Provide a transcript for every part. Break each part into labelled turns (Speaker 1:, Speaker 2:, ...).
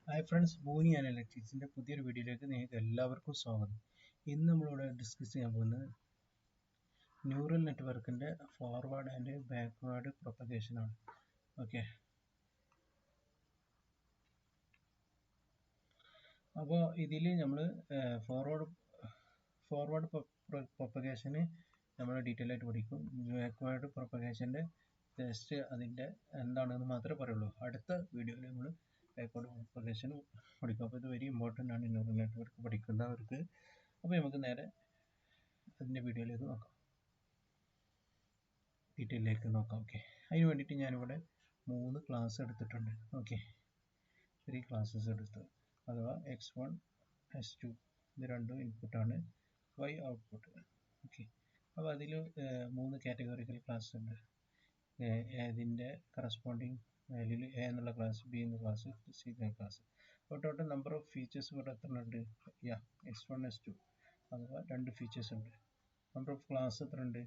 Speaker 1: Hi friends, ഭൂനി അനലിറ്റിക്സിൻ്റെ പുതിയൊരു വീഡിയോയിലേക്ക് നിങ്ങൾക്ക് എല്ലാവർക്കും സ്വാഗതം. ഇന്ന് നമ്മളിവിടെ ഡിസ്കസ് ചെയ്യാൻ പോകുന്നത് ന്യൂറൽ നെറ്റ്വർക്കിൻ്റെ ഫോർവേഡ് ആൻഡ് ബാക്ക്വേർഡ് പ്രൊപ്പഗേഷനാണ്. ഓക്കെ, അപ്പോൾ ഇതിൽ നമ്മൾ ഫോർവേഡ് പ്രൊപ്പഗേഷന് നമ്മൾ ഡീറ്റെയിൽ ആയിട്ട് പഠിക്കും. ബാക്ക്വേർഡ് പ്രൊപ്പഗേഷൻ്റെ ജസ്റ്റ് അതിൻ്റെ എന്താണെന്ന് മാത്രമേ പറയുള്ളൂ. അടുത്ത വീഡിയോയിൽ നമ്മൾ ബാക്ക്വേർഡ് പ്രൊപ്പഗേഷൻ പഠിക്കും. അപ്പോൾ ഇത് വെരി ഇമ്പോർട്ടൻ്റ് ആണ് ന്യൂറൽ നെറ്റ്വർക്ക് പഠിക്കുന്നവർക്ക്. അപ്പോൾ നമുക്ക് നേരെ അതിൻ്റെ വീഡിയോയിലേക്ക് നോക്കാം, ഡീറ്റെയിലേക്ക് നോക്കാം. ഓക്കെ, അതിന് വേണ്ടിയിട്ട് ഞാനിവിടെ 3 ക്ലാസ് എടുത്തിട്ടുണ്ട്. ഓക്കെ, 3 ക്ലാസ്സസ് എടുത്ത്, അഥവാ X1 S2 ഇത് രണ്ടും ഇൻപുട്ടാണ്, Y ഔട്ട്പുട്ട്. ഓക്കെ, അപ്പോൾ അതിൽ 3 കാറ്റഗറിക്കൽ ക്ലാസ് ഉണ്ട്. ഇതിൻ്റെ കറസ്പോണ്ടിങ് വാല്യൂൽ A എന്നുള്ള ക്ലാസ്, B എന്ന ക്ലാസ്, C എന്ന ക്ലാസ്. അപ്പോൾ ടോട്ടൽ നമ്പർ ഓഫ് ഫീച്ചേഴ്സ് ഇവിടെ എത്ര ഉണ്ട്? X1 S2 അഥവാ 2 ഫീച്ചേഴ്സ് ഉണ്ട്. നമ്പർ ഓഫ് ക്ലാസ് എത്ര ഉണ്ട്?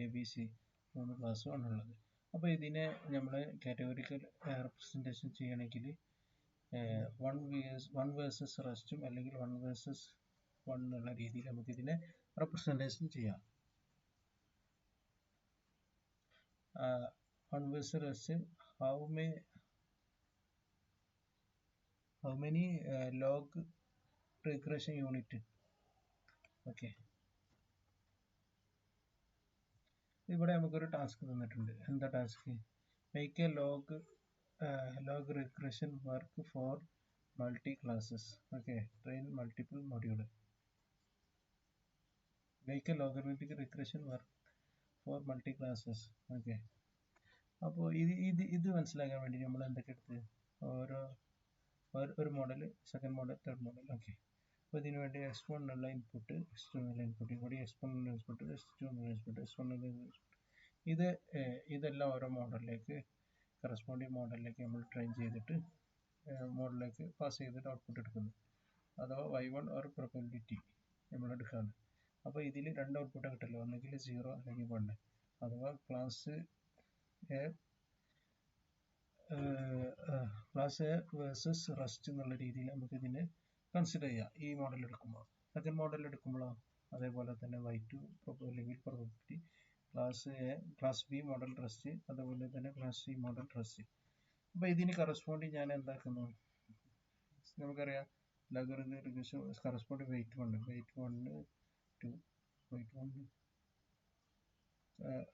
Speaker 1: ABC 3 ക്ലാസ് ആണുള്ളത്. അപ്പോൾ ഇതിനെ നമ്മൾ കാറ്റഗറിക്കൽ റെപ്രസെൻറ്റേഷൻ ചെയ്യണമെങ്കിൽ 1 വേഴ്സസ് റെസ്റ്റും അല്ലെങ്കിൽ 1 വേഴ്സസ് 1 എന്നുള്ള രീതിയിൽ നമുക്കിതിനെ റെപ്രസെൻറ്റേഷൻ ചെയ്യാം. 1 versus rest, how many log regression unit? Okay, ഇവിടെ നമുക്കൊരു ടാസ്ക് തന്നിട്ടുണ്ട്. എന്താ task? Make A log regression work for multi classes. Okay, train multiple module. Make a logarithmic regression work for multi classes. Okay, അപ്പോൾ ഇത് മനസ്സിലാക്കാൻ വേണ്ടി നമ്മൾ എന്തൊക്കെ എടുത്ത് ഒരു model, second model, third model. Okay, അപ്പോൾ ഇതിന് വേണ്ടി X1 എന്നുള്ള ഇൻപുട്ട്, X2 എന്നുള്ള ഇൻപുട്ട്, ഇവിടെ X1 എന്നുള്ള ഇൻപുട്ട്, S2 എന്നുള്ള ഇൻപുട്ട്, S1 എന്നുള്ള ഇൻപുട്ട്, ഇതെല്ലാം ഓരോ മോഡലിലേക്ക്, കറസ്പോണ്ടിങ് മോഡലിലേക്ക് നമ്മൾ ട്രെയിൻ ചെയ്തിട്ട് മോഡലിലേക്ക് പാസ് ചെയ്തിട്ട് ഔട്ട്പുട്ട് എടുക്കുന്നു, അഥവാ Y1 ഓർ പ്രോബബിലിറ്റി നമ്മൾ എടുക്കുകയാണ്. അപ്പോൾ ഇതിൽ 2 ഔട്ട്പുട്ട് കിട്ടില്ല, ഒന്നെങ്കിൽ 0 അല്ലെങ്കിൽ 1, അഥവാ ക്ലാസ് എ വേഴ്സസ് റെസ്റ്റ് എന്നുള്ള രീതിയിൽ നമുക്ക് ഇതിനെ കൺസിഡർ ചെയ്യാം. ഈ മോഡൽ എടുക്കുമ്പോൾ, സെക്കൻഡ് മോഡൽ എടുക്കുമ്പോഴോ അതേപോലെ തന്നെ Y2 അല്ലെങ്കിൽ probability, class B model rest, അതുപോലെ തന്നെ ക്ലാസ് സി മോഡൽ റെസ്റ്റ്. അപ്പോൾ ഇതിന് കറസ്പോണ്ടിങ് ഞാൻ എന്താക്കുന്നു? നമുക്കറിയാം logarithm corresponding weight 1 2 weight 1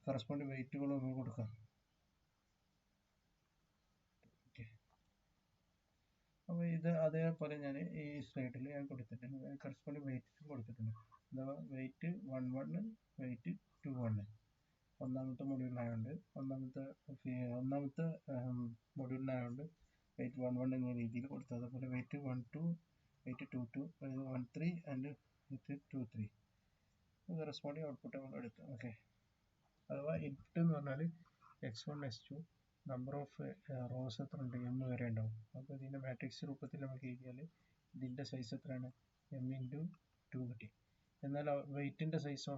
Speaker 1: corresponding വെയിറ്റുകൾ നമുക്ക് കൊടുക്കാം. അപ്പോൾ ഇത് അതേപോലെ ഞാൻ ഈ സ്ലൈഡിൽ ഞാൻ കൊടുത്തിട്ടുണ്ട്, കറസ്പോണ്ടിങ് വെയിറ്റ് കൊടുത്തിട്ടുണ്ട്, അഥവാ വെയിറ്റ് 1 1 വെയിറ്റ് 2 1. ഒന്നാമത്തെ മൊഡ്യൂളിനായതുകൊണ്ട് ഒന്നാമത്തെ മൊഡ്യൂളിനായതുകൊണ്ട് വെയിറ്റ് 1 1 എന്ന രീതിയിൽ കൊടുത്തു. അതുപോലെ weight 1 2 weight 2 2 1 3 and weight 2 3 corresponding output നമ്മൾ എടുത്തു. ഓക്കെ, അഥവാ ഇൻപുട്ട് എന്ന് പറഞ്ഞാൽ X1 S2 number of rows എത്ര ഉണ്ട്? M വരെ ഉണ്ടാവും. അപ്പോൾ ഇതിൻ്റെ മാട്രിക്സ് രൂപത്തിൽ നമുക്ക് എഴുതിയാൽ ഇതിൻ്റെ സൈസ് എത്രയാണ്? M × 2 കിട്ടി. എന്നാൽ വെയിറ്റിൻ്റെ സൈസോ?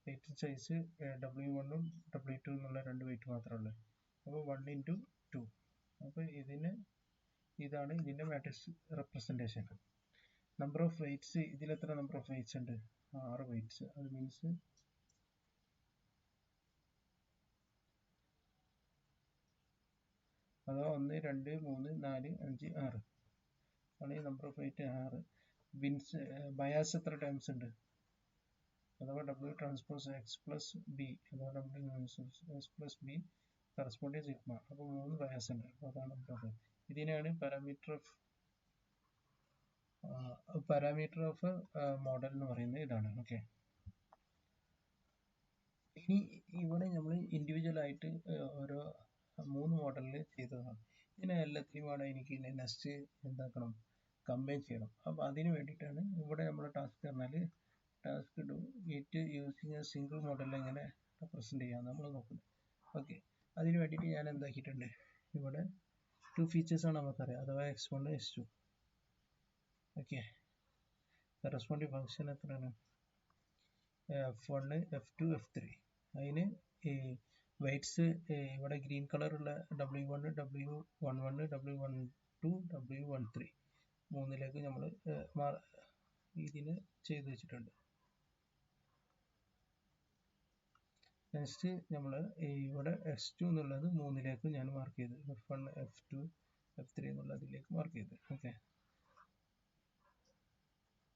Speaker 1: വെയിറ്റ് സൈസ് W1 ഉം W2 എന്നുള്ള 2 വെയിറ്റ് മാത്രമേ ഉള്ളൂ. അപ്പോൾ 1 × 2. അപ്പോൾ ഇതാണ് ഇതിൻ്റെ matrix representation. Number of weights, ഇതിലെത്ര നമ്പർ ഓഫ് വെയിറ്റ്സ് ഉണ്ട്? 6 വെയിറ്റ്സ്. അത് മീൻസ് അഥവാ 1 2 3 4 5 6 ആണ് ഈ നമ്പർ ഓഫ് വെയിറ്റ് 6. ബയാസ് എത്ര ടൈംസ് ഉണ്ട്? അഥവാ W transpose X plus B, അഥവാ W X plus B corresponding sigma. അപ്പോൾ 3 ബയാസ് ഉണ്ട്. അപ്പോൾ അതാണ് നമ്പർ ഓഫ്. ഇതിനെയാണ് പാരാമീറ്റർ ഓഫ് മോഡൽ എന്ന് പറയുന്നത്. ഇതാണ്. ഓക്കെ, ഇനി ഇവിടെ നമ്മൾ ഇൻഡിവിജ്വൽ ആയിട്ട് ഓരോ 3 മോഡലിൽ ചെയ്തതാണ്. ഇതിനെ എല്ലാത്തിനുമാണ് എനിക്ക് നെക്സ്റ്റ് എന്താക്കണം? കമ്പൈൻ ചെയ്യണം. അപ്പോൾ അതിന് വേണ്ടിയിട്ടാണ് ഇവിടെ നമ്മൾ ടാസ്ക് പറഞ്ഞാൽ task do it using A single model എങ്ങനെ റെപ്രസെൻറ്റ് ചെയ്യാമെന്ന് നമ്മൾ നോക്കുന്നത്. ഓക്കെ, അതിന് വേണ്ടിയിട്ട് ഞാൻ എന്താക്കിയിട്ടുണ്ട്? ഇവിടെ 2 ഫീച്ചേഴ്സാണ് നമുക്കറിയാം, അഥവാ X1 S2. Okay, corresponding function എത്രയാണ്? F1 F2 F3. അതിന് ഈ വെയ്റ്റ്സ് ഇവിടെ ഗ്രീൻ കളറുള്ള W1 W11 W12 to W13 മൂന്നിലേക്ക് നമ്മൾ ഇതിന് ചെയ്ത് വെച്ചിട്ടുണ്ട്. നെക്സ്റ്റ് നമ്മൾ ഇവിടെ S2 എന്നുള്ളത് മൂന്നിലേക്ക് ഞാൻ മാർക്ക് ചെയ്ത് F1 F2 F3 എന്നുള്ളതിലേക്ക് മാർക്ക് ചെയ്ത്. ഓക്കെ,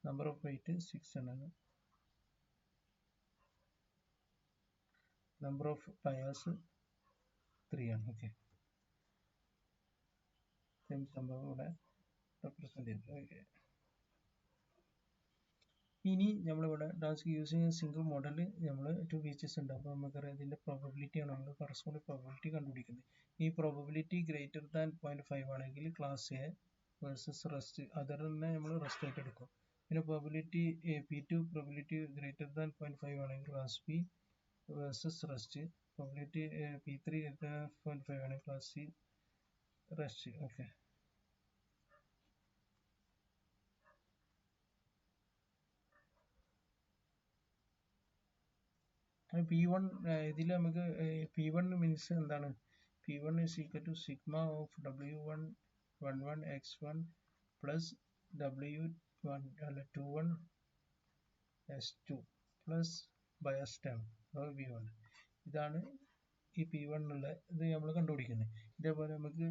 Speaker 1: നമ്പർ ഓഫ് വെയിറ്റ് 6 ആണ്. നമ്പർ ഓഫ് ടയേഴ്സ് 3 ആണ്. ഓക്കെ, സെയിം സംഭവം ഇവിടെ റെപ്രസെന്റ് ചെയ്തു. ഓക്കെ, ഇനി നമ്മളിവിടെ ടാസ്ക് യൂസിങ് സിംഗിൾ മോഡൽ നമ്മൾ 2 ഫീച്ചേഴ്സ് ഉണ്ട്. അപ്പോൾ നമുക്കറിയാം ഇതിന്റെ പ്രോബബിലിറ്റി ആണ് നമ്മൾ കറസ്പോണ്ടിങ് പ്രോബബിലിറ്റി കണ്ടുപിടിക്കുന്നത്. ഈ പ്രോബബിലിറ്റി ഗ്രേറ്റർ ദാൻ 0.5 ആണെങ്കിൽ class A versus rest, other തന്നെ നമ്മൾ റെസ്റ്റ് ആയിട്ട് എടുക്കും. പിന്നെ probability P2 probability greater than 0.5 ആണെങ്കിൽ class B versus rest. Probability P3 greater than 0.5 ആണെങ്കിൽ class C rest. Okay, P1 ഇതിൽ നമുക്ക് P1 മീൻസ് എന്താണ്? P1 is equal to sigma of W1 11 x1 plus W1 21 S2 plus bias term V1. ഇതാണ് ഈ P1 ഉള്ള ഇത് നമ്മൾ കണ്ടുപിടിക്കുന്നത്. ഇതേപോലെ നമുക്ക്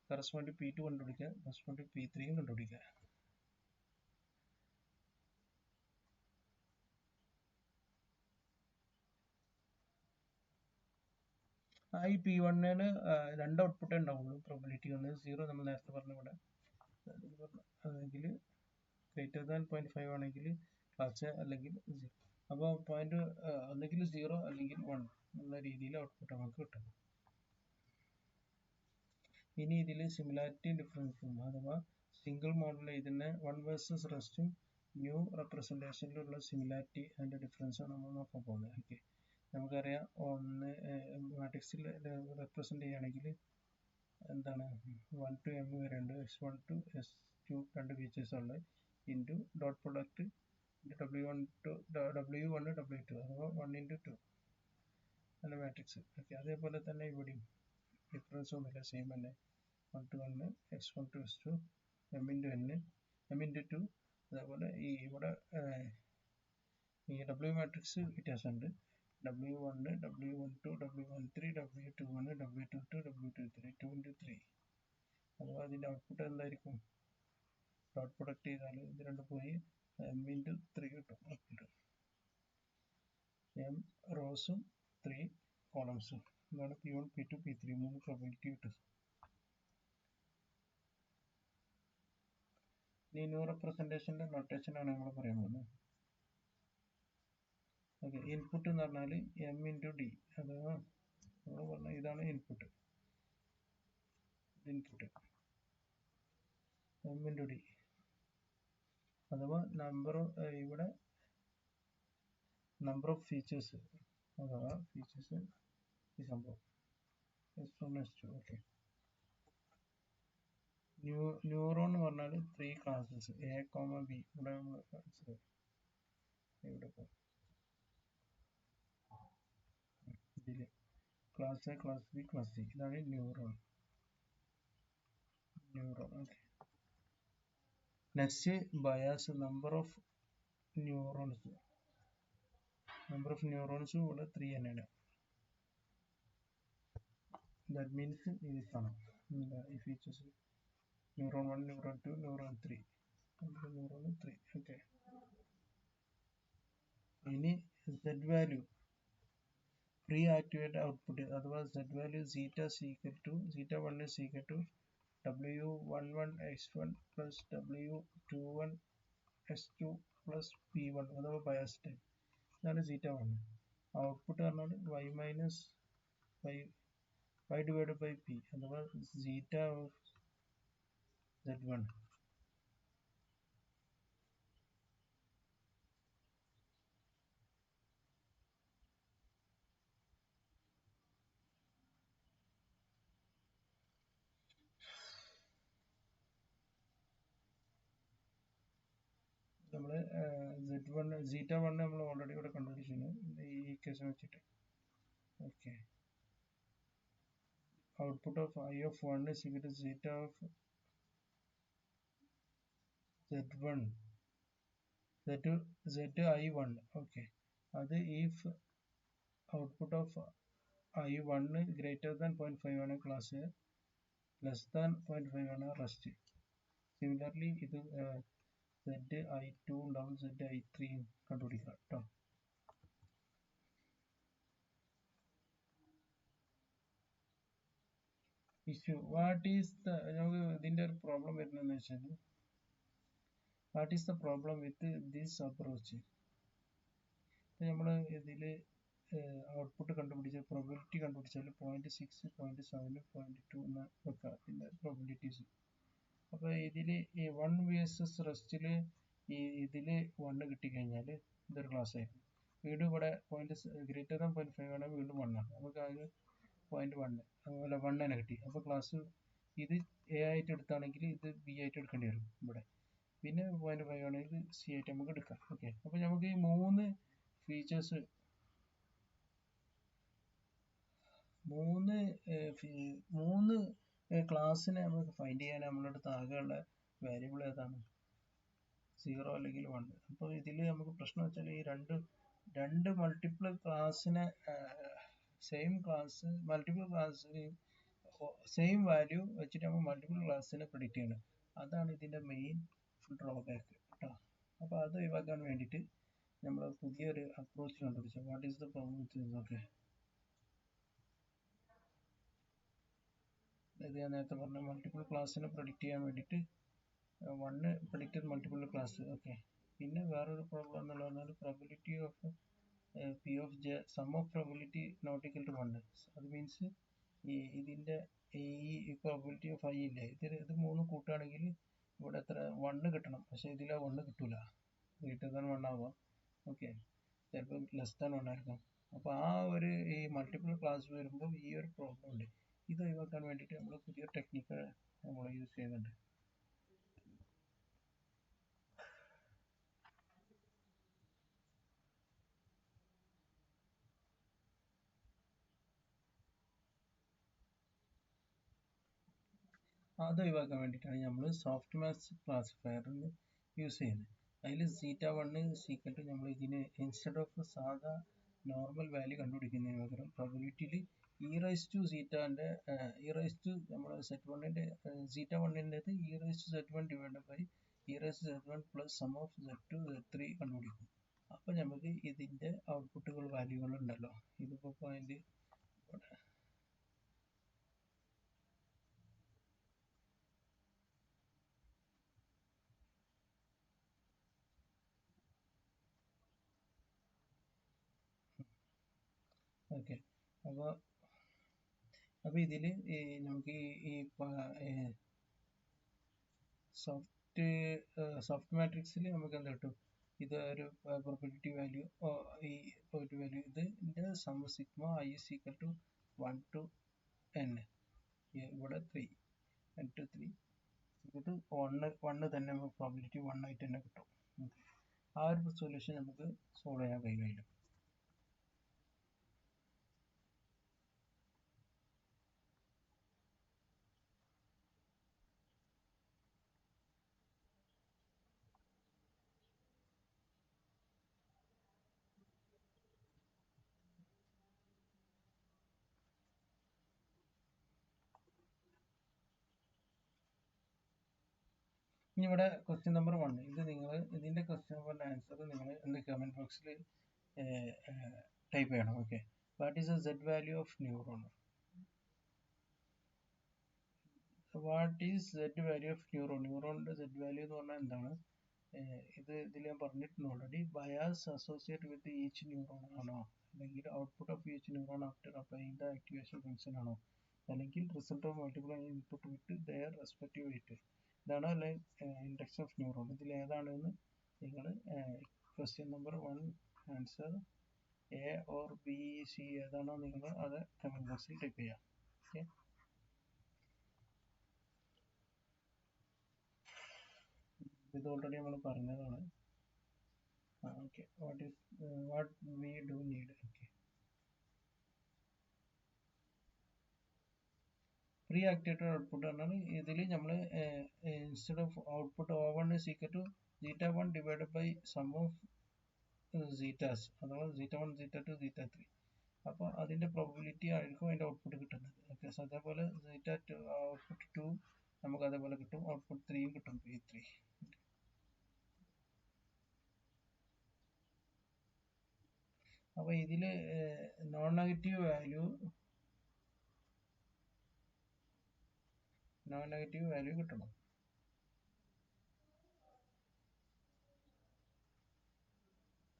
Speaker 1: കറസ്പോണ്ട് P2 കണ്ടുപിടിക്കാം, കറസ്പോണ്ട് P3 കണ്ടുപിടിക്കാം. ഈ P1 രണ്ട് ഔട്ട്പുട്ടേ ഉണ്ടാവുള്ളൂ. പ്രോബിലിറ്റി ഒന്ന് 0 നമ്മൾ നേരത്തെ പറഞ്ഞ ഇവിടെ, അല്ലെങ്കിൽ ഗ്രേറ്റർ ദാൻ 0.5 ആണെങ്കിൽ ക്ലാസ് എ അല്ലെങ്കിൽ 0. അപ്പോൾ പോയിന്റ് ഒന്നെങ്കിൽ 0 അല്ലെങ്കിൽ 1 എന്ന രീതിയിൽ ഔട്ട്പുട്ട് നമുക്ക് കിട്ടും. ഇനി ഇതിൽ സിമിലാരിറ്റി ഡിഫറൻസും അഥവാ സിംഗിൾ മോഡൽ ഇതിനെ 1 വേഴ്സസ് റെസ്റ്റും ന്യൂ റെപ്രസെൻറ്റേഷനിലുള്ള സിമിലാരിറ്റി അതിൻ്റെ ഡിഫറൻസാണ് നമ്മൾ നോക്കാൻ പോകുന്നത്. ഓക്കെ, നമുക്കറിയാം ഒന്ന് മാട്രിക്സിൽ റെപ്രസെന്റ് ചെയ്യുകയാണെങ്കിൽ എന്താണ് 1 to m വരെ ഉണ്ട്. S1 to S2 രണ്ട് ഫീച്ചേഴ്സ് ഉണ്ട്. Into dot product W1 to W1 W2 അഥവാ 1 into 2 അല്ല മാട്രിക്സ്. ഓക്കെ, അതേപോലെ തന്നെ ഇവിടെയും ഡിഫറൻസ് ഒന്നുമില്ല, സെയിം തന്നെ 1 to 1 S1 to S2 m into n m into 2. അതേപോലെ ഈ ഇവിടെ ഈ W മാട്രിക്സ് വ്യത്യാസമുണ്ട്. W1 W12 W13 W21 W22 W23 2 into 3. അഥവാ അതിൻ്റെ ഔട്ട്പുട്ട് എന്തായിരിക്കും? ഡോട്ട് പ്രൊഡക്റ്റ് ചെയ്താൽ ഇത് രണ്ട് പോയി m into 3 കിട്ടും. m റോസും 3 കോളംസും. ഇതാണ് P1 P2 P3 മൂന്ന് പ്രോബിലിറ്റി കിട്ടും. ഇനി ന്യൂ റെപ്രസെൻറ്റേഷൻ്റെ നൊട്ടേഷനാണ് നമ്മൾ പറയാൻ പോകുന്നത്. ഓക്കെ, ഇൻപുട്ട് എന്ന് പറഞ്ഞാൽ m into d അഥവാ നമ്മൾ പറഞ്ഞ ഇതാണ് ഇൻപുട്ട് m into d അഥവാ ഇവിടെ നമ്പർ ഓഫ് ഫീച്ചേഴ്സ് അഥവാ ഫീച്ചേഴ്സ് ഈ സംഭവം S1 S2. ഓക്കെ, ന്യൂറോൺ എന്ന് പറഞ്ഞാൽ 3 ക്ലാസ്സസ് A, B. ഇവിടെ നമ്മൾ ഇവിടെ ഇതിൽ class A, class B, class C. ഇതാണ് neuron. Okay, next bias. Number of neurons ഇവിടെ 3 തന്നെയാണ്. ദാറ്റ് മീൻസ് ഇതാണ് ഈ features neuron 1 neuron 2 neuron 3 neuron 3. Okay, ഇനി Z value pre activate output അഥവാ Z value zeta Z1 is equal to W11 x1 plus W21 s2 plus P1 അഥവാ bias time. ഇതാണ് Z1. Output പറഞ്ഞാൽ y minus y divided by P അഥവാ zeta of Z1. നമ്മൾ Z1 നമ്മൾ already ഇവിടെ കണ്ടുപിടിച്ചിരുന്നു ഈ case വെച്ചിട്ട്. Okay, output of I of 1 is equal to zeta of z1 zi1. Okay, അത് if output of i1 greater than 0.5 ആണ് class, less than 0.5 ആണ് rest. Similarly ഇത് zi2 ഉണ്ടാവും, zi3 കണ്ടുപിടിക്കാം കേട്ടോ. ഇഷ്യൂ വാട്ട് ഈസ് ദ, നമുക്ക് ഇതിന്റെ ഒരു പ്രോബ്ലം വരുന്നതെന്ന് വെച്ചാൽ, what is the problem with this approach. നമ്മൾ ഇതിൽ ഔട്ട്പുട്ട് കണ്ടുപിടിച്ച പ്രോബിലിറ്റി കണ്ടുപിടിച്ചാൽ 0.6, 0.7, 0.2 എന്ന് വെക്കാം ഇതിന്റെ പ്രോബിലിറ്റീസ്. അപ്പോൾ ഇതിൽ ഈ 1 vs റെസ്റ്റിൽ ഇതിൽ 1 കിട്ടിക്കഴിഞ്ഞാൽ ഇതൊരു ക്ലാസ് ആയിരിക്കും. വീണ്ടും ഇവിടെ ഗ്രേറ്റർ ദാൻ 0.5 ആണ്, വീണ്ടും 1 ആണ്. നമുക്ക് ആകെ 0.1 അതുപോലെ 1 തന്നെ കിട്ടി. അപ്പോൾ ക്ലാസ് ഇത് എ ആയിട്ട് എടുത്താണെങ്കിൽ ഇത് ബി ആയിട്ട് എടുക്കേണ്ടി വരും ഇവിടെ. പിന്നെ 0.5 ആണെങ്കിൽ സി ആയിട്ട് നമുക്ക് എടുക്കാം. ഓക്കെ, അപ്പോൾ നമുക്ക് ഈ മൂന്ന് ഫീച്ചേഴ്സ്, മൂന്ന് ക്ലാസ്സിനെ നമുക്ക് ഫൈൻഡ് ചെയ്യാൻ നമ്മുടെ അടുത്ത് ആകെയുള്ള വേരിയബിൾ ഏതാണ്? 0 അല്ലെങ്കിൽ 1. അപ്പോൾ ഇതിൽ നമുക്ക് പ്രശ്നം വെച്ചാൽ ഈ രണ്ട് മൾട്ടിപ്പിൾ ക്ലാസ്സിനെ മൾട്ടിപ്പിൾ ക്ലാസ്സിന് സെയിം വാല്യൂ വെച്ചിട്ട് നമ്മൾ മൾട്ടിപ്പിൾ ക്ലാസ്സിനെ പ്രെഡിക്റ്റ് ചെയ്യണം. അതാണ് ഇതിന്റെ മെയിൻ ഡ്രോബാക്ക് കേട്ടോ. അപ്പോൾ അത് ഒഴിവാക്കാൻ വേണ്ടിയിട്ട് നമ്മൾ പുതിയൊരു അപ്രോച്ച് കണ്ടുപിടിച്ചു. What is the problem? Okay, ഇത് ഞാൻ നേരത്തെ പറഞ്ഞ മൾട്ടിപ്പിൾ ക്ലാസ്സിനെ പ്രെഡിക്റ്റ് ചെയ്യാൻ വേണ്ടിയിട്ട് 1 പ്രെഡിക്റ്റഡ് മൾട്ടിപ്പിൾ ക്ലാസ്. ഓക്കെ, പിന്നെ വേറൊരു പ്രോബ്ലം എന്നുള്ള പറഞ്ഞാൽ probability of P of J, sum of probability not equal to 1. അത് മീൻസ് ഇതിന്റെ ഈ പ്രോബിലിറ്റി ഓഫ് ഐ ഇല്ലേ, ഇത് മൂന്ന് കൂട്ടുകയാണെങ്കിൽ ഇവിടെ എത്ര 1 കിട്ടണം. പക്ഷെ ഇതിൽ 1 കിട്ടൂല, ഗ്രേറ്റർ ദാൻ 1 ആവാം. ഓക്കെ, ചിലപ്പോൾ ലെസ് ദാൻ 1 ആയിരിക്കും. അപ്പോൾ ആ ഒരു ഈ മൾട്ടിപ്പിൾ ക്ലാസ് വരുമ്പോൾ ഈ ഒരു പ്രോബ്ലം ഉണ്ട്. ഇത് ഒഴിവാക്കാൻ വേണ്ടിയിട്ട് നമ്മൾ പുതിയ ടെക്നിക്ക് നമ്മൾ യൂസ് ചെയ്യുന്നുണ്ട്. അത് ഒഴിവാക്കാൻ വേണ്ടിയിട്ടാണ് നമ്മൾ സോഫ്റ്റ് മാത്സ് ക്ലാസിഫയറിൽ യൂസ് ചെയ്യുന്നത്. അതിൽ z1 സീക്വൽ ടു നമ്മൾ ഇതിന് ഇൻസ്റ്റെഡ് ഓഫ് സാധാ നോർമൽ വാല്യൂ കണ്ടുപിടിക്കുന്നതിന് പകരം പ്രോബിലിറ്റിയിൽ നമ്മൾ z1ന്റെ z1ൻ്റെത് z1 divide by z1 plus sum of z2 z3 കണ്ടുപിടിക്കും. അപ്പോൾ നമുക്ക് ഇതിന്റെ ഔട്ട്പുട്ടുകൾ വാല്യൂകൾ ഉണ്ടല്ലോ, ഇതിപ്പോൾ പോയിന്റ് ഓക്കെ. അപ്പോൾ ഇതിൽ നമുക്ക് ഈ സോഫ്റ്റ് മാട്രിക്സിൽ നമുക്ക് എന്താ കിട്ടും? ഇത് ഒരു പ്രോബിലിറ്റി വാല്യൂ, ഈ പ്രോബിലിറ്റി വാല്യൂ ഇതിന്റെ sum sigma I is equal to 1 to n. ഇവിടെ 3 n to 3 ഇത് 1 തന്നെ പ്രോബിലിറ്റി 1 ആയിട്ട് തന്നെ കിട്ടും. ആ ഒരു സൊല്യൂഷൻ നമുക്ക് സോൾവ് ചെയ്യാൻ കഴിയില്ല. ഇനി ഇവിടെ ക്വസ്റ്റ്യൻ നമ്പർ 1, ഇത് നിങ്ങൾ ഇതിന്റെ ക്വസ്റ്റ്യൻ നമ്പറിന്റെ ആൻസർ നിങ്ങൾ എന്ത് കമന്റ് ബോക്സിൽ ടൈപ്പ് ചെയ്യണം. Okay, what is the z value of neuron? What is z value of neuron? ന്യൂറോണിന്റെ z വാല്യൂ എന്ന് പറഞ്ഞാൽ എന്താണ്? ഇതിൽ ഞാൻ പറഞ്ഞിട്ടുണ്ട് already. Bias associate with each neuron ആണോ, അല്ലെങ്കിൽ output of each neuron after applying the activation function ആണോ, അല്ലെങ്കിൽ result of multiple input with their respective weight. ഇതാണ് അല്ലെ ഇൻഡെക്സ് ഓഫ് ന്യൂറോൺ. ഇതിൽ ഏതാണെന്ന് നിങ്ങൾ question number 1 answer A or B C ഏതാണോ നിങ്ങൾ അത് കമന്റ് ബോക്സിൽ ടൈപ്പ് ചെയ്യാം. ഓക്കെ, ഇത് ഓൾറെഡി നമ്മൾ പറഞ്ഞതാണ്. Okay, what we do need. Okay, pre activated output പറഞ്ഞാൽ ഇതിൽ നമ്മൾ instead of output O1 is equal to zeta1 divided by sum of zetas അഥവാ zeta1 zeta2 zeta3. അപ്പോൾ അതിന്റെ പ്രോബിലിറ്റി ആയിരിക്കും അതിന്റെ ഔട്ട്പുട്ട് കിട്ടുന്നത്. ഓക്കെ, സോ അതേപോലെ zeta2 ഔട്ട്പുട്ട് 2 നമുക്ക് അതേപോലെ കിട്ടും, ഔട്ട്പുട്ട് 3 കിട്ടും, P3. അപ്പോൾ ഇതിൽ നോൺ നെഗറ്റീവ് വാല്യൂ കിട്ടണം.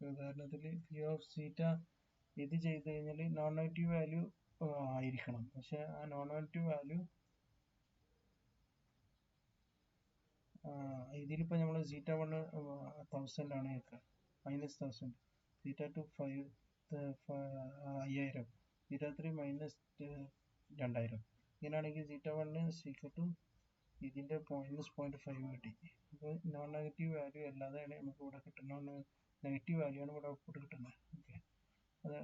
Speaker 1: ഉദാഹരണത്തിൽ പി ഓഫ് സീറ്റ ഇത് ചെയ്ത് കഴിഞ്ഞാൽ നോൺ നെഗറ്റീവ് വാല്യൂ ആയിരിക്കണം. പക്ഷെ ആ നോൺ നെഗറ്റീവ് വാല്യൂ ഇതിലിപ്പോൾ നമ്മൾ സീറ്റ 1 1000 ആണ് കേൾക്കുക, -1000, സീറ്റ 2 5000, സീറ്റ 3 -2000. ഇങ്ങനെയാണെങ്കിൽ സീറ്റ 1 സീക്വൽ ടു ഇതിന്റെ -0.5 കിട്ടി. അപ്പോൾ നോൺ നെഗറ്റീവ് വാല്യൂ അല്ലാതെയാണ് നമുക്ക് ഇവിടെ കിട്ടുന്ന നെഗറ്റീവ് വാല്യൂ ആണ് ഇവിടെ ഔട്ട്പുട്ട് കിട്ടുന്നത്. ഓക്കെ,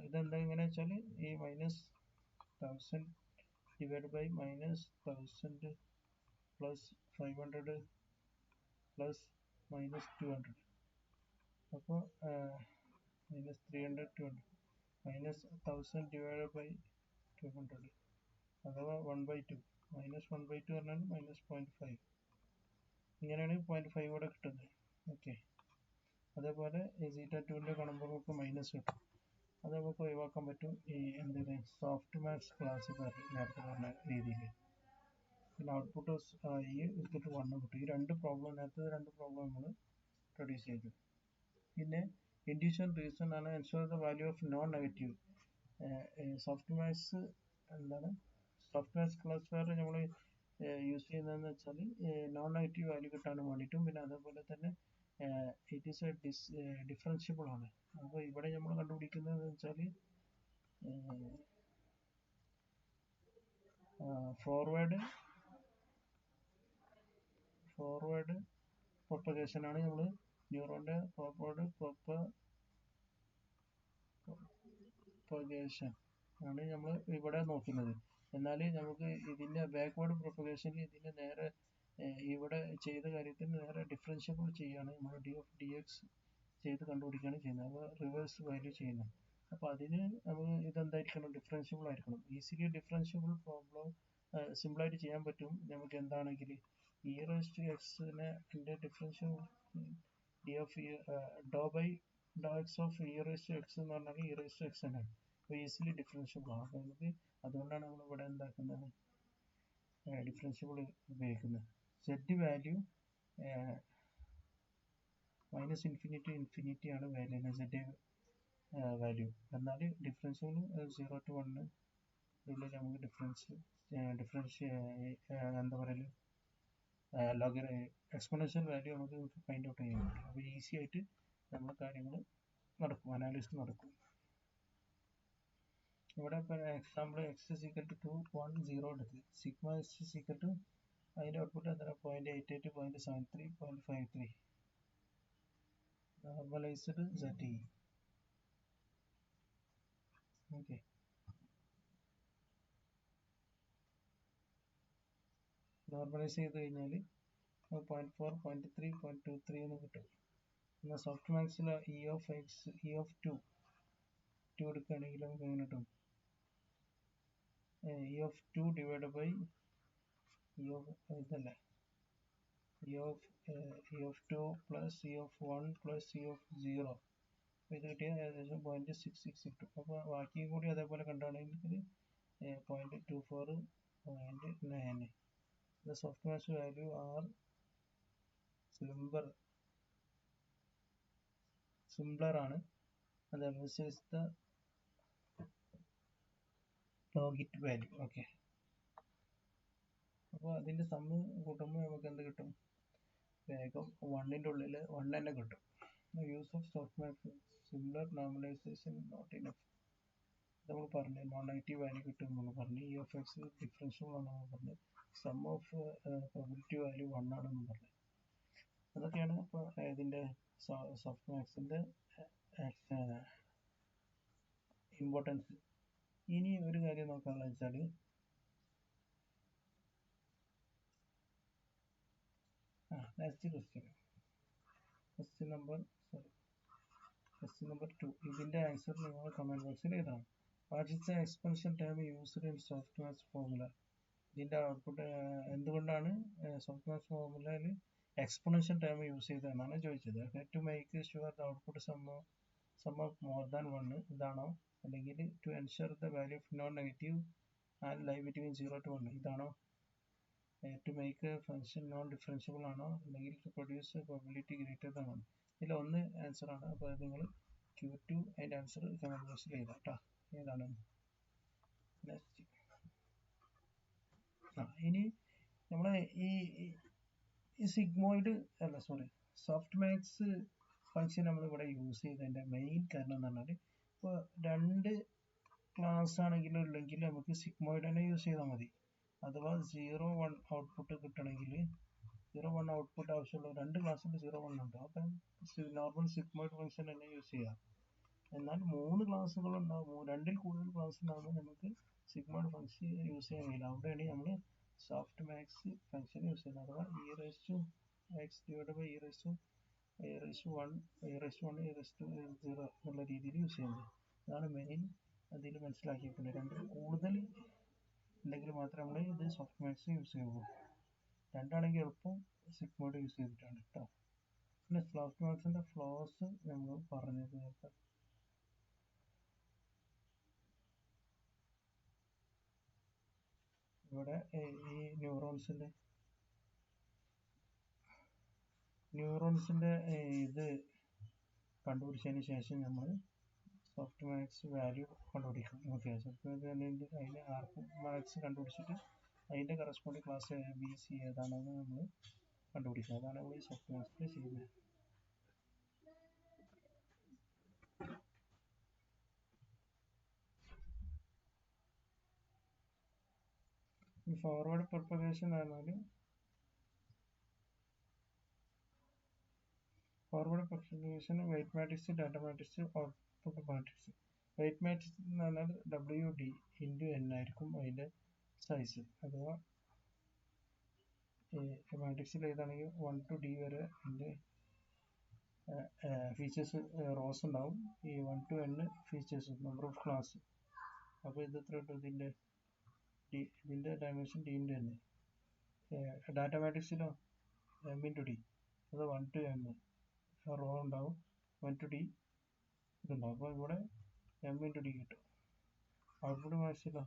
Speaker 1: ഇതെന്താ ഇങ്ങനെ വെച്ചാൽ ഈ -1000 ഡിവൈഡ് ബൈ -1000 പ്ലസ് 500 പ്ലസ് -200, അപ്പോൾ -300 200 -1000 ഡിവൈഡ് ബൈ 200 അഥവാ 1/2 -1/2 പറഞ്ഞാൽ -0.5. ഇങ്ങനെയാണ് 0.5 ഇവിടെ കിട്ടുന്നത്. ഓക്കെ, അതേപോലെ സീറ്റ 2ന്റെ കാണുമ്പോൾ നമുക്ക് മൈനസ് കിട്ടും. അത് നമുക്ക് ഒഴിവാക്കാൻ പറ്റും ഈ എന്താണ് സോഫ്റ്റ് മാക്സ് ക്ലാസിഫയർ നേരത്തെ പറഞ്ഞ രീതിയിൽ. പിന്നെ ഔട്ട്പുട്ട് ഈ ഇക്വൽ 1 കിട്ടും. ഈ നേരത്തെ രണ്ട് പ്രോബ്ലം നമ്മൾ പ്രൊഡ്യൂസ് ചെയ്തു. പിന്നെ ഇൻഡ്യൂഷൻ റീസൺ ആണ് ensure the value of non negative. Softmax എന്താണ് സോഫ്റ്റ് മാക്സ് ക്ലാസിഫയർ നമ്മൾ യൂസ് ചെയ്യുന്നതെന്ന് വെച്ചാൽ നോൺ നെഗറ്റീവ് വാല്യൂ കിട്ടാൻ വേണ്ടിയിട്ടും പിന്നെ അതേപോലെ തന്നെ ഇറ്റ് ഈസ് ഡിഫറൻഷ്യബിൾ ആണ്. അപ്പോൾ ഇവിടെ നമ്മൾ കണ്ടുപിടിക്കുന്നത് വെച്ചാൽ ഫോർവേഡ് പ്രൊപ്പഗേഷൻ ആണ് നമ്മൾ ന്യൂറോണിന്റെ ഫോർവേഡ് പ്രൊപ്പഗേഷൻ ആണ് നമ്മൾ ഇവിടെ നോക്കുന്നത്. എന്നാൽ നമുക്ക് ഇതിന്റെ ബാക്ക്വേർഡ് പ്രൊപ്പഗേഷനിൽ ഇതിന്റെ നേരെ ഇവിടെ ചെയ്ത കാര്യത്തിന് നേരെ ഡിഫറൻഷ്യബിൾ ചെയ്യാണ് നമ്മൾ dx ചെയ്ത് കണ്ടുപിടിക്കുകയാണ് ചെയ്യുന്നത്. അപ്പോൾ റിവേഴ്സ് വാല്യൂ ചെയ്യുന്നത്. അപ്പോൾ അതിന് നമുക്ക് ഇതെന്തായിരിക്കണം, ഡിഫറൻഷ്യബിൾ ആയിരിക്കണം. ഈസിലി ഡിഫറൻഷ്യബിൾ പ്രോബ്ലം സിമ്പിളായിട്ട് ചെയ്യാൻ പറ്റും. നമുക്ക് എന്താണെങ്കിൽ e⁻x-നെ ഡിഫറൻഷ്യൽ dx ഓഫ് e⁻x എന്ന് പറഞ്ഞാൽ e⁻x തന്നെയാണ്. അപ്പോൾ ഈസിലി ഡിഫറൻഷ്യബിൾ ആണ്. അപ്പോൾ നമുക്ക് അതുകൊണ്ടാണ് നമ്മൾ ഇവിടെ എന്താക്കുന്നത് ഡിഫറൻഷ്യബിൾ ഉപയോഗിക്കുന്നത്. z വാല്യൂ -∞ ആണ് വാല്യൂ z വാല്യൂ. എന്നാൽ ഡിഫറൻഷ്യബിൾ 0 to 1 ഉള്ളിൽ നമുക്ക് എന്താ പറയുക എക്സ്പോണൻഷ്യൽ വാല്യൂ നമുക്ക് ഫൈൻഡ് ഔട്ട് ചെയ്യാൻ പറ്റും. അപ്പോൾ ഈസി ആയിട്ട് നമ്മുടെ കാര്യങ്ങൾ നടക്കും, അനാലിസിസ് നടക്കും. ഇവിടെ ഇപ്പോൾ example x is equal to 2 1 0 എടുത്ത് sigma x is equal to അതിൻ്റെ ഔട്ട്പുട്ട് എത്ര 0.88 0.73 0.53 നോർമലൈസ്ഡ് ZE. ഓക്കെ, നോർമലൈസ് ചെയ്ത് കഴിഞ്ഞാൽ 0.4 0.3 0.23 എന്ന് കിട്ടും. എന്നാൽ സോഫ്റ്റ് മാക്സിൽ e of 2 എടുക്കുകയാണെങ്കിൽ നമുക്ക് എങ്ങനെ കിട്ടും e of 2 divide by e of 2 plus e of 1 plus e of 0 ഇത് കിട്ടിയാൽ ഏകദേശം 0.66 കിട്ടും. അപ്പോൾ ബാക്കി കൂടി അതേപോലെ കണ്ടാണെങ്കിൽ 0.24 0.9. The soft mass value are simpler ആണ്. and this is the logit value. Okay, അപ്പോൾ അതിന്റെ സമ്മ് കൂട്ടുമ്പോൾ നമുക്ക് എന്ത് കിട്ടും, വേഗം 1ന്റെ ഉള്ളിൽ 1 തന്നെ കിട്ടും. Use of softmax similar normalisation not enough. നമ്മൾ പറഞ്ഞു നോൺ നെഗറ്റീവ് വാല്യൂ കിട്ടും നമ്മൾ പറഞ്ഞു, e(x) ഡിഫറൻഷ്യബിൾ ആണെന്ന് പറഞ്ഞു, സം ഓഫ് പ്രോബിലിറ്റി വാല്യൂ 1 ആണെന്ന് പറഞ്ഞു. അതൊക്കെയാണ് ഇപ്പോൾ ഇതിൻ്റെ സോഫ്റ്റ് മാക്സിൻ്റെ ഇമ്പോർട്ടൻസ്. ഇനി ഒരു കാര്യം നോക്കാനുള്ളത് വെച്ചാൽ ലാസ്റ്റ് ക്വസ്റ്റ്യൻ നമ്പർ 2. ഇതിന്റെ ആൻസർ നിങ്ങൾ കമന്റ് ബോക്സിൽ എഴുതണം. What is the expansion term used in software formula? ഇതിന്റെ ഔട്ട്പുട്ട് എന്തുകൊണ്ടാണ് സോഫ്റ്റ്വെയർ ഫോർമുലയിൽ എക്സ്പൊണൻഷ്യൽ ടേം യൂസ് ചെയ്തതെന്നാണ് ചോദിച്ചത്. To make sure the output sum of more than 1 ഇതാണോ, അല്ലെങ്കിൽ to ensure the value of non negative and lie between 0 to 1 ഇതാണോ, to make function non differentiable ആണോ, അല്ലെങ്കിൽ to produce probability greater than 1? ഇതിൽ ഒന്ന് answer ആണ്. അപ്പോൾ നിങ്ങൾ Q2 അതിൻ്റെ ആൻസർ കമന്റ് ബോക്സിൽ എഴുതാം കേട്ടോ, ഏതാണ്. നെക്സ്റ്റ് ഇനി നമ്മൾ ഈ സിഗ്മോയിഡ് സോഫ്റ്റ് മാക്സ് ഫംഗ്ഷൻ നമ്മൾ ഇവിടെ യൂസ് ചെയ്തതിൻ്റെ മെയിൻ കാരണം എന്ന് പറഞ്ഞാൽ, ഇപ്പോൾ 2 ക്ലാസ് ആണെങ്കിലും ഉള്ളെങ്കിൽ നമുക്ക് സിഗ്മോയിഡ് തന്നെ യൂസ് ചെയ്താൽ മതി. അഥവാ 0-1 ഔട്ട്പുട്ട് കിട്ടണമെങ്കിൽ 0-1 ഔട്ട്പുട്ട് ആവശ്യമുള്ള 2 ക്ലാസ്സിൽ 0-1 ഉണ്ട്. അപ്പം നോർമൽ സിഗ്മോയിഡ് ഫംഗ്ഷൻ തന്നെ യൂസ് ചെയ്യാം. എന്നാൽ 3 ക്ലാസ്സുകൾ ഉണ്ടാകുമ്പോൾ 2-ൽ കൂടുതൽ ക്ലാസ് ഉണ്ടാകുമ്പോൾ നമുക്ക് സിഗ്മോയിഡ് ഫംഗ്ഷൻ യൂസ് ചെയ്യാൻ കഴിയില്ല. അവിടെയാണ് നമ്മൾ സോഫ്റ്റ് മാക്സ് ഫംഗ്ഷൻ യൂസ് ചെയ്യുന്നത്. അഥവാ e⁻x/e⁻1 എന്നുള്ള രീതിയിൽ യൂസ് ചെയ്യുന്നത്. അതാണ് മെയിൻ അതിൽ മനസ്സിലാക്കിയിരിക്കുന്നത്. 2-ൽ കൂടുതൽ ഉണ്ടെങ്കിൽ മാത്രമേ നമ്മൾ ഇത് സോഫ്റ്റ് മാക്സ് യൂസ് ചെയ്യുള്ളൂ. 2 എളുപ്പം സിഗ്മോയിഡ് യൂസ് ചെയ്തിട്ടാണ് കേട്ടോ. പിന്നെ സോഫ്റ്റ് മാക്സിന്റെ ഫ്ലോസ് നമ്മൾ പറഞ്ഞത് നേരത്തെ. ഇവിടെ ഈ ന്യൂറോൺസിന്റെ ഇത് കണ്ടുപിടിച്ചതിന് ശേഷം നമ്മൾ സോഫ്റ്റ് മാക്സ് വാല്യൂ കണ്ടുപിടിക്കും. ഓക്കെ, സോഫ്റ്റ് മാക്സ് അതിന് മാക്സ് കണ്ടുപിടിച്ചിട്ട് അതിന്റെ കറസ്പോണ്ടിങ് ക്ലാസ് ABC ഏതാണെന്ന് നമ്മൾ കണ്ടുപിടിക്കുക. അതാണ് നമ്മൾ ഈ സോഫ്റ്റ് മാക്സിൽ ചെയ്യുന്നത്. ഈ ഫോർവേഡ് പ്രൊപ്പഗേഷൻ പറഞ്ഞാൽ weight matrix, data matrix, output matrix. Weight matrix എന്ന് പറഞ്ഞാൽ WD × N ആയിരിക്കും അതിന്റെ സൈസ്. അഥവാ മാട്രിക്സിൽ ഏതാണെങ്കിൽ 1 to D വരെ അതിന്റെ ഫീച്ചേഴ്സ് റോസ് ഉണ്ടാവും. ഈ 1 to N features number of class. അപ്പോൾ ഇത് എത്ര കിട്ടും? ഇതിന്റെ ഡയമെൻഷൻ D ന്റെ തന്നെ. ഡാറ്റ മാട്രിക്സിലോ M × D, അത് 1 to M റോ ഉണ്ടാവും, 1 to D ഇതുണ്ടാവും. അപ്പോൾ ഇവിടെ M × D കിട്ടും. ഔട്ട്പുട്ട് മാട്രിക്സിലോ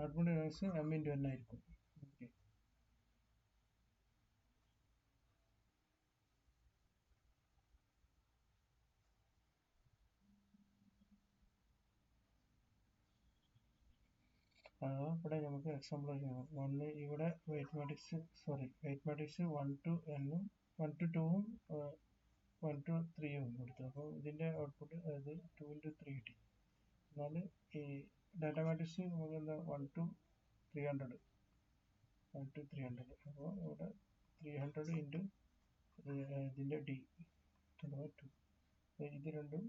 Speaker 1: ഔട്ട്പുട്ട് മാട്രിക്സ് M × N ആയിരിക്കും. ഓക്കെ, ഇവിടെ നമുക്ക് എക്സാമ്പിൾ ചെയ്യാം. ഇവിടെ വെയിറ്റ് മാട്രിക്സ് 1 to N ഉം 1 to 2 ഉം 1 to 3 ഉം കൊടുത്തു. അപ്പോൾ ഇതിന്റെ ഔട്ട്പുട്ട് അത് 2 × 3 കിട്ടി. എന്നാൽ ഈ ഡാറ്റ മാട്രിക്സ് നമുക്ക് എന്താ 1 to 300. അപ്പോൾ ഇവിടെ 300 × ഇതിന്റെ D അഥവാ 2. ഇത് രണ്ടും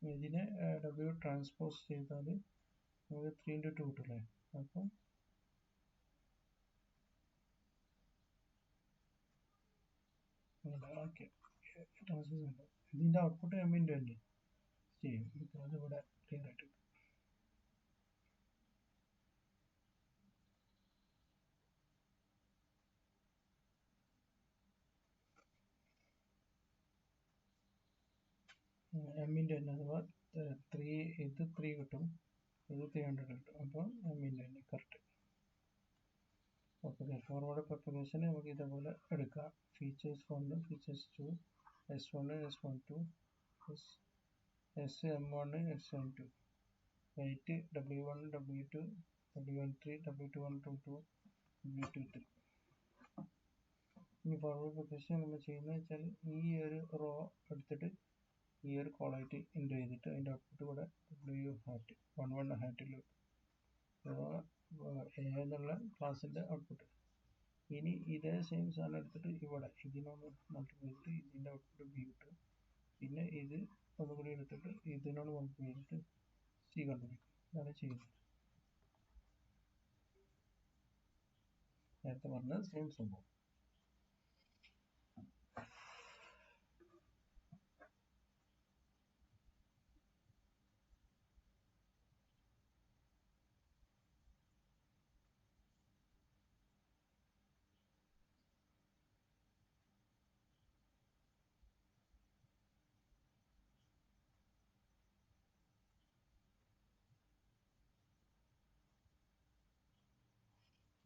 Speaker 1: ഇതിനെ W ട്രാൻസ്പോസ് ചെയ്താൽ നമുക്ക് 3 × 2 കിട്ടില്ലേ. അപ്പം ഓക്കെ, ഇതിന്റെ ഔട്ട്പുട്ട് M × N ചെയ്യും. അത് ഇവിടെ ക്ലിയർ ആയിട്ട് M × N അഥവാ 3 കിട്ടും, ഇത് 300 കിട്ടും. അപ്പോൾ M × N ഫോർവേഡ് പ്രൊപ്പഗേഷൻ നമുക്ക് ഇതേപോലെ എടുക്കാം. Features 1, features 2, S1, S12, SM1, SM2, weight W1, W2, W13, W21, W2, W23. ഇനി ഫോർവേഡ് പ്രൊപ്പഗേഷൻ നമ്മൾ ചെയ്യുന്നത് വെച്ചാൽ ഈ ഒരു റോ എടുത്തിട്ട് ഈ ഒരു കോളായിട്ട് എൻ്റർ ചെയ്തിട്ട് അതിൻ്റെ ഔട്ട്പുട്ട് കൂടെ W hat 11 ഹാറ്റിൽ എന്നുള്ള ക്ലാസ്സിൻ്റെ ഔട്ട്പുട്ട്. ഇനി ഇതേ സെയിം സാധനം എടുത്തിട്ട് ഇവിടെ ഇതിനോട് മൾട്ടിപ്ലൈ ചെയ്തിട്ട് ഇതിൻ്റെ ഔട്ട്പുട്ട് ബി കിട്ടും. പിന്നെ ഇത് ഒന്നുകൂടി എടുത്തിട്ട് ഇതിനോട് മൾട്ടിപ്ലൈ ചെയ്തിട്ട് സി കണ്ടുപിടിക്കും. ഇതാണ് ചെയ്യുന്നത്. നേരത്തെ പറഞ്ഞ സെയിം സംഭവം.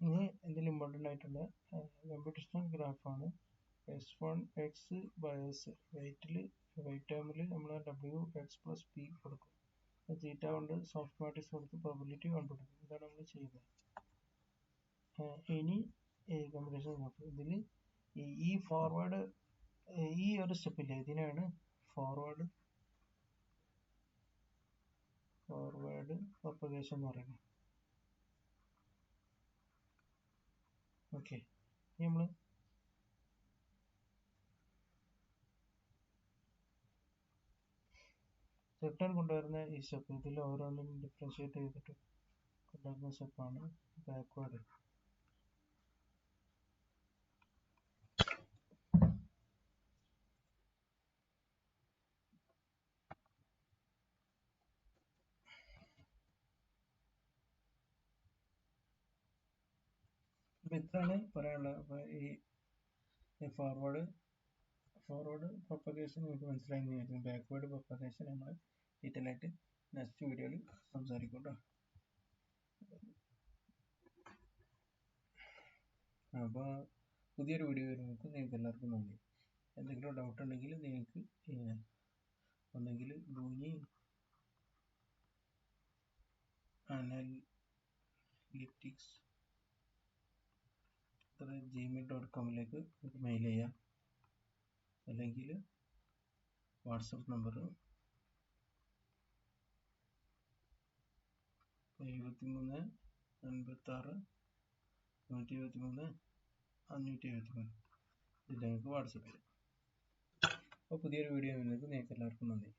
Speaker 1: ഇനി ഇതിൽ ഇമ്പോർട്ടൻ്റ് ആയിട്ടുള്ള കമ്പ്യൂട്ടേഷണൽ ഗ്രാഫാണ് S1 X ബയസ്. വെയിറ്റ് ടേമിൽ നമ്മൾ W X plus P കൊടുക്കും. തീറ്റ കൊണ്ട് സോഫ്റ്റ് മാട്രിക്സ് കൊടുത്ത് പ്രോബബിലിറ്റി കണ്ടുപിടിക്കും. ഇതാണ് നമ്മൾ ചെയ്യുന്നത്. ഇനി കമ്പ്യൂട്ടേഷണൽ ഗ്രാഫ് ഇതിൽ ഈ ഫോർവേഡ് ഈ ഒരു സ്റ്റെപ്പില്ലേ ഇതിനാണ് ഫോർവേഡ് പ്രൊപ്പഗേഷൻ എന്ന് പറയുന്നത്. ഓക്കെ, നമ്മൾ റിട്ടേൺ കൊണ്ടുവരുന്ന ഈ സ്റ്റെപ്പ് ഇതിൽ ഓരോന്നും ഡിഫറൻഷിയേറ്റ് ചെയ്തിട്ട് കൊണ്ടുവരുന്ന സ്റ്റെപ്പാണ് ബാക്ക്വേർഡ്. അപ്പം ഇത്രയാണ് പറയാനുള്ളത്. അപ്പോൾ ഈ ഫോർവേഡ് പ്രൊപ്പഗേഷൻ നിങ്ങൾക്ക് മനസ്സിലായി വിചാരിക്കുന്നു. ബാക്ക്വേർഡ് പ്രൊപ്പഗേഷൻ നമ്മൾ ഡീറ്റെയിൽ ആയിട്ട് നെക്സ്റ്റ് വീഡിയോയിൽ സംസാരിക്കും കേട്ടോ. അപ്പോൾ പുതിയൊരു വീഡിയോ വരുമ്പോൾ നിങ്ങൾക്ക് എല്ലാവർക്കും നന്ദി. എന്തെങ്കിലും ഡൗട്ട് ഉണ്ടെങ്കിൽ നിങ്ങൾക്ക് ഒന്നെങ്കിൽ ഭൂമി analytics@gmail.com മെയിൽ ചെയ്യാം. അല്ലെങ്കിൽ വാട്സപ്പ് നമ്പർ 73 56 173 573 ഇതിലേക്ക് വാട്സപ്പ് ചെയ്യാം. അപ്പോൾ പുതിയൊരു വീഡിയോ നിങ്ങൾക്ക് എല്ലാവർക്കും നന്ദി.